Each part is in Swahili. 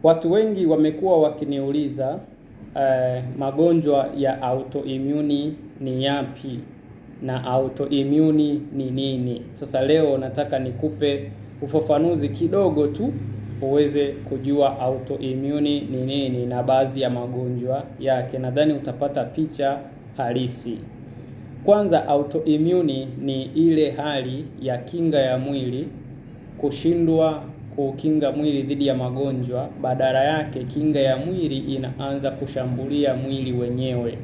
Watu wengi wamekuwa wakiniuliza magonjwa ya autoimmune ni yapi na autoimmune ni nini. Sasa leo nataka nikupe ufafanuzi kidogo tu uweze kujua autoimmune ni nini na baadhi ya magonjwa yake. Nadhani utapata picha halisi. Kwanza, autoimmune ni ile hali ya kinga ya mwili kushindwa kukinga mwili dhidi ya magonjwa, badala yake kinga ya mwili inaanza kushambulia mwili wenyewe.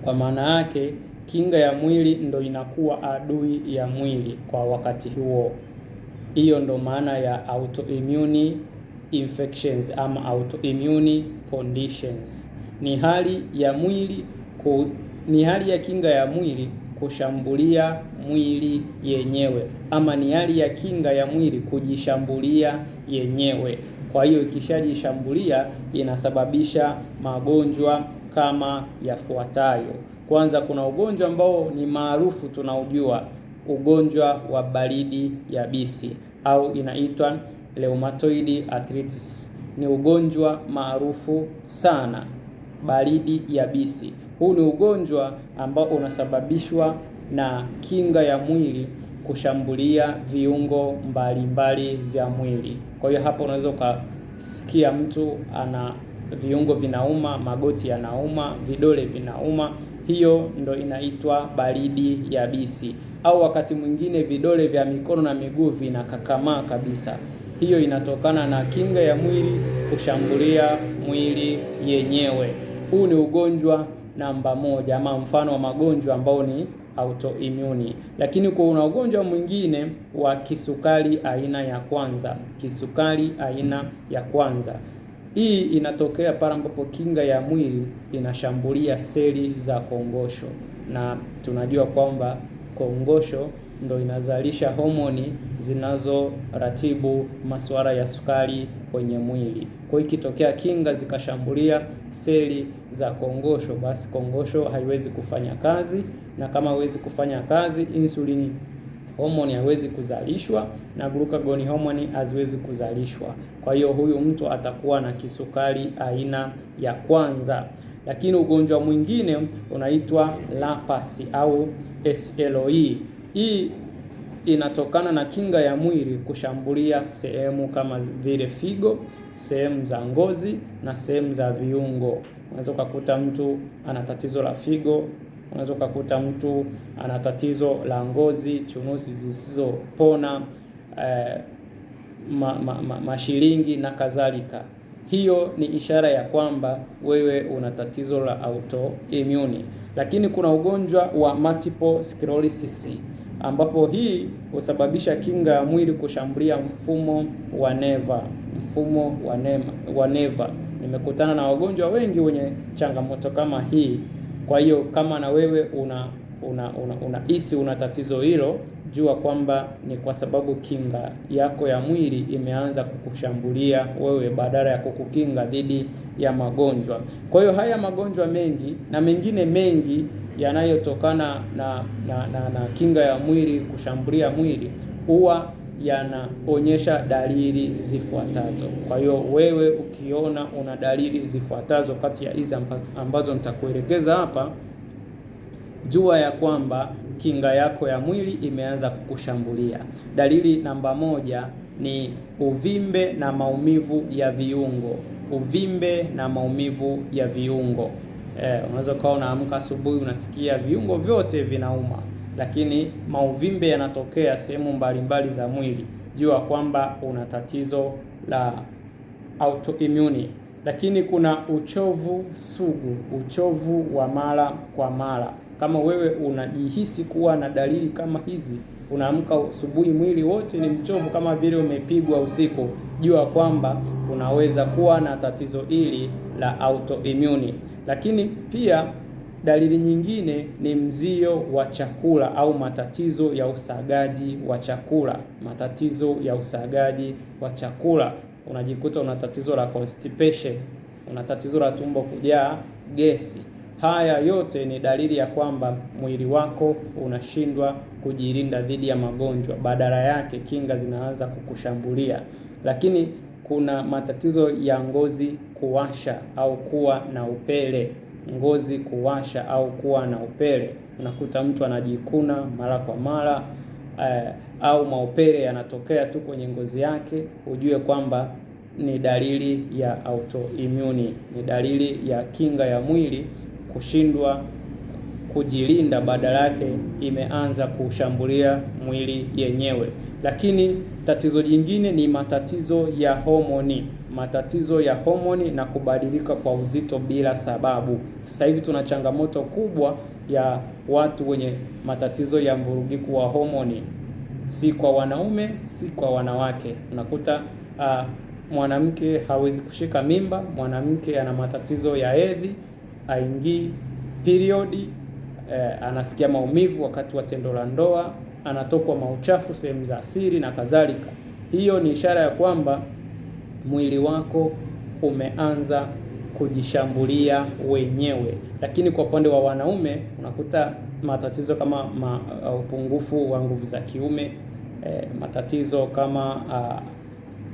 Kwa maana yake kinga ya mwili ndo inakuwa adui ya mwili kwa wakati huo. Hiyo ndo maana ya autoimmune infections ama autoimmune conditions. Ni hali ya kinga ya mwili kushambulia mwili yenyewe, ama ni hali ya kinga ya mwili kujishambulia yenyewe. Kwa hiyo ikishajishambulia inasababisha magonjwa kama yafuatayo. Kwanza, kuna ugonjwa ambao ni maarufu tunaujua, ugonjwa wa baridi yabisi au inaitwa rheumatoid arthritis. Ni ugonjwa maarufu sana, baridi yabisi. Huu ni ugonjwa ambao unasababishwa na kinga ya mwili kushambulia viungo mbalimbali vya mwili. Kwa hiyo hapo unaweza ukasikia mtu ana viungo vinauma, magoti yanauma, vidole vinauma. Hiyo ndo inaitwa baridi yabisi. Au wakati mwingine vidole vya mikono na miguu vinakakamaa kabisa. Hiyo inatokana na kinga ya mwili kushambulia mwili yenyewe. Huu ni ugonjwa namba moja, ama mfano wa magonjwa ambao ni autoimmune. Lakini kuna ugonjwa mwingine wa kisukari aina ya kwanza. Kisukari aina ya kwanza, hii inatokea pale ambapo kinga ya mwili inashambulia seli za kongosho, na tunajua kwamba kongosho ndo inazalisha homoni zinazoratibu masuala ya sukari kwenye mwili. Kwa hiyo ikitokea kinga zikashambulia seli za kongosho, basi kongosho haiwezi kufanya kazi, na kama haiwezi kufanya kazi, insulini homoni haiwezi kuzalishwa na glucagon homoni haziwezi kuzalishwa. Kwa hiyo huyu mtu atakuwa na kisukari aina ya kwanza. Lakini ugonjwa mwingine unaitwa lupus au SLE. Hii inatokana na kinga ya mwili kushambulia sehemu kama vile figo, sehemu za ngozi na sehemu za viungo. Unaweza kukuta mtu ana tatizo la figo, unaweza kukuta mtu ana tatizo la ngozi, chunusi zisizopona, mashilingi na kadhalika. Hiyo ni ishara ya kwamba wewe una tatizo la autoimmune. Lakini kuna ugonjwa wa multiple sclerosis, ambapo hii husababisha kinga ya mwili kushambulia mfumo wa neva. Nimekutana na wagonjwa wengi wenye changamoto kama hii. Kwa hiyo kama na wewe unahisi una tatizo hilo, jua kwamba ni kwa sababu kinga yako ya mwili imeanza kukushambulia wewe badala ya kukukinga dhidi ya magonjwa. Kwa hiyo haya magonjwa mengi na mengine mengi yanayotokana na kinga ya mwili kushambulia mwili huwa yanaonyesha dalili zifuatazo. Kwa hiyo wewe ukiona una dalili zifuatazo kati ya hizi ambazo nitakuelekeza hapa, jua ya kwamba kinga yako ya mwili imeanza kukushambulia. Dalili namba moja ni uvimbe na maumivu ya viungo. Uvimbe na maumivu ya viungo. Unaweza kuwa unaamka asubuhi unasikia viungo vyote vinauma, lakini mauvimbe yanatokea sehemu mbalimbali za mwili. Jua kwamba una tatizo la autoimmune. Lakini kuna uchovu sugu, uchovu wa mara kwa mara. Kama wewe unajihisi kuwa na dalili kama hizi, unaamka asubuhi mwili wote ni mchovu kama vile umepigwa usiku, jua kwamba unaweza kuwa na tatizo hili la autoimmune. Lakini pia dalili nyingine ni mzio wa chakula au matatizo ya usagaji wa chakula. Matatizo ya usagaji wa chakula. Unajikuta una tatizo la constipation, una tatizo la tumbo kujaa gesi. Haya yote ni dalili ya kwamba mwili wako unashindwa kujilinda dhidi ya magonjwa, badala yake kinga zinaanza kukushambulia. Lakini kuna matatizo ya ngozi kuwasha au kuwa na upele. Ngozi kuwasha au kuwa na upele, unakuta mtu anajikuna mara kwa mara au maupele yanatokea tu kwenye ngozi yake, ujue kwamba ni dalili ya autoimmune, ni dalili ya kinga ya mwili kushindwa kujilinda, badala yake imeanza kushambulia mwili yenyewe. Lakini tatizo jingine ni matatizo ya homoni, matatizo ya homoni na kubadilika kwa uzito bila sababu. Sasa hivi tuna changamoto kubwa ya watu wenye matatizo ya mvurugiko wa homoni, si kwa wanaume, si kwa wanawake. Unakuta mwanamke hawezi kushika mimba, mwanamke ana matatizo ya hedhi, haingii periodi, anasikia maumivu wakati wa tendo la ndoa, anatokwa mauchafu sehemu za siri na kadhalika. Hiyo ni ishara ya kwamba mwili wako umeanza kujishambulia wenyewe. Lakini kwa upande wa wanaume unakuta matatizo kama upungufu wa nguvu za kiume, matatizo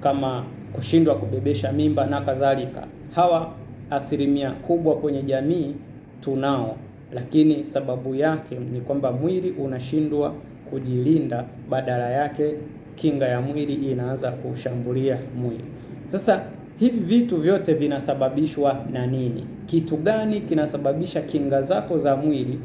kama kushindwa kubebesha mimba na kadhalika. Hawa asilimia kubwa kwenye jamii tunao, lakini sababu yake ni kwamba mwili unashindwa kujilinda, badala yake kinga ya mwili inaanza kushambulia mwili. Sasa hivi vitu vyote vinasababishwa na nini? Kitu gani kinasababisha kinga zako za mwili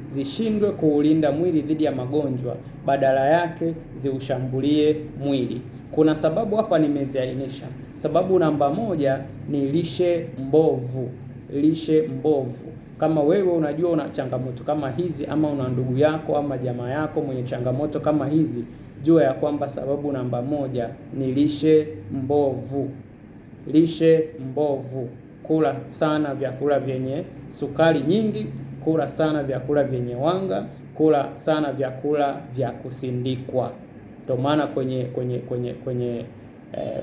zishindwe kuulinda mwili dhidi ya magonjwa, badala yake ziushambulie mwili? Kuna sababu hapa nimeziainisha. Sababu namba moja ni lishe mbovu. Lishe mbovu. Kama wewe unajua una changamoto kama hizi, ama una ndugu yako ama jamaa yako mwenye changamoto kama hizi, jua ya kwamba sababu namba moja ni lishe mbovu. Lishe mbovu. Kula sana vyakula vyenye sukari nyingi, kula sana vyakula vyenye wanga, kula sana vyakula vya kusindikwa. Ndio maana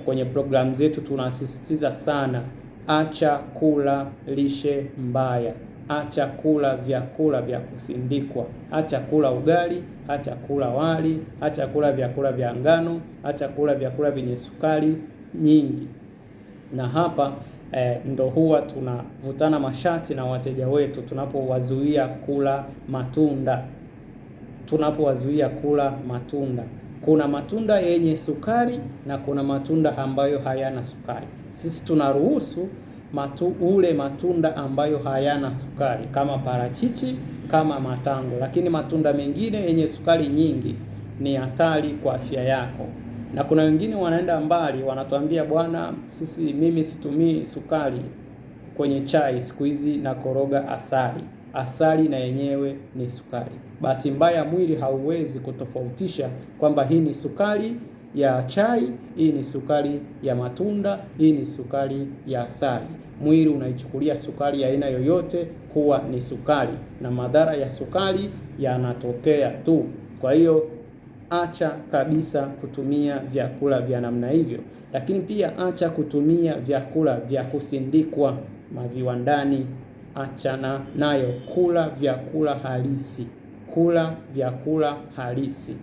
kwenye programu zetu tunasisitiza sana, acha kula lishe mbaya. Acha kula vyakula vya kusindikwa. Acha kula ugali, acha kula wali, acha kula vyakula vya ngano, acha kula vyakula vyenye sukari nyingi. Na hapa ndo huwa tunavutana mashati na wateja wetu tunapowazuia kula matunda. Kuna matunda yenye sukari na kuna matunda ambayo hayana sukari. Sisi tunaruhusu ule matunda ambayo hayana sukari, kama parachichi, kama matango. Lakini matunda mengine yenye sukari nyingi ni hatari kwa afya yako. Na kuna wengine wanaenda mbali, wanatuambia bwana, mimi situmii sukari kwenye chai, siku hizi na koroga asali. Asali na yenyewe ni sukari. Bahati mbaya mwili hauwezi kutofautisha kwamba hii ni sukari ya chai, hii ni sukari ya matunda, hii ni sukari ya asali. Mwili unaichukulia sukari ya aina yoyote kuwa ni sukari, na madhara ya sukari yanatokea tu. Kwa hiyo acha kabisa kutumia vyakula vya namna hivyo. Lakini pia acha kutumia vyakula vya kusindikwa maviwandani. Achana nayo, kula vyakula halisi. Kula vyakula halisi.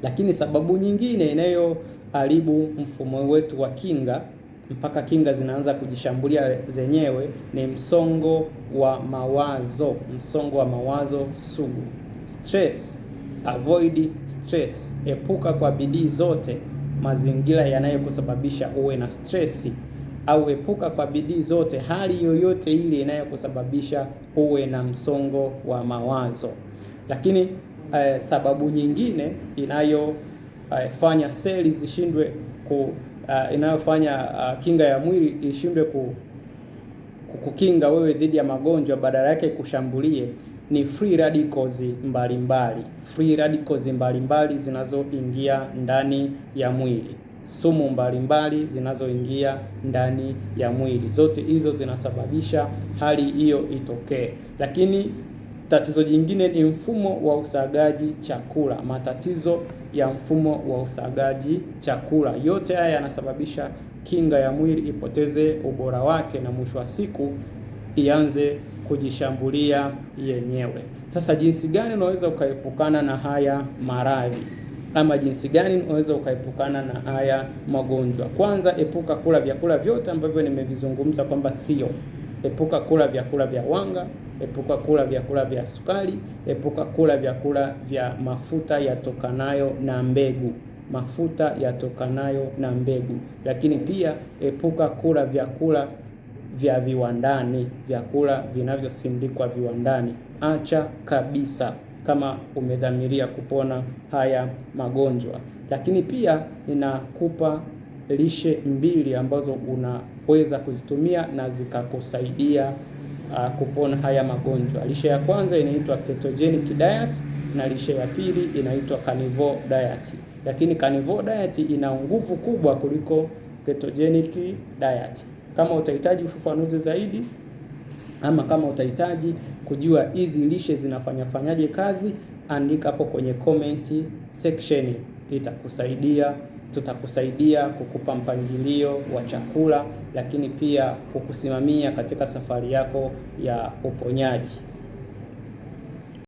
Lakini sababu nyingine inayoharibu mfumo wetu wa kinga mpaka kinga zinaanza kujishambulia zenyewe ni msongo wa mawazo. Msongo wa mawazo sugu. Stress. Avoid stress. Epuka kwa bidii zote mazingira yanayokusababisha uwe na stress, au epuka kwa bidii zote hali yoyote ile inayokusababisha uwe na msongo wa mawazo. Lakini sababu nyingine inayofanya seli zishindwe inayofanya kinga ya mwili ishindwe kukukinga wewe dhidi ya magonjwa, badala yake kushambulie, ni free radicals mbalimbali. Free radicals mbalimbali zinazoingia ndani ya mwili, sumu mbalimbali zinazoingia ndani ya mwili, zote hizo zinasababisha hali hiyo itokee. Lakini tatizo jingine ni mfumo wa usagaji chakula. Matatizo ya mfumo wa usagaji chakula, yote haya yanasababisha kinga ya mwili ipoteze ubora wake na mwisho wa siku ianze kujishambulia yenyewe. Sasa jinsi gani unaweza ukaepukana na haya maradhi? ama jinsi gani unaweza ukaepukana na haya magonjwa. Kwanza, epuka kula vyakula vyote ambavyo nimevizungumza kwamba sio. Epuka kula vyakula vya wanga, epuka kula vyakula vya sukari, epuka kula vyakula vya mafuta yatokanayo na mbegu, mafuta yatokanayo na mbegu. Lakini pia epuka kula vyakula vya viwandani, vyakula vinavyosindikwa viwandani. Acha kabisa kama umedhamiria kupona haya magonjwa. Lakini pia ninakupa lishe mbili ambazo unaweza kuzitumia na zikakusaidia kupona haya magonjwa. Lishe ya kwanza inaitwa ketogenic diet na lishe ya pili inaitwa carnivore diet. Lakini carnivore diet ina nguvu kubwa kuliko ketogenic diet. Kama utahitaji ufafanuzi zaidi ama kama utahitaji kujua hizi lishe zinafanyaje kazi, andika hapo kwenye comment section. Itakusaidia, tutakusaidia kukupa mpangilio wa chakula, lakini pia kukusimamia katika safari yako ya uponyaji.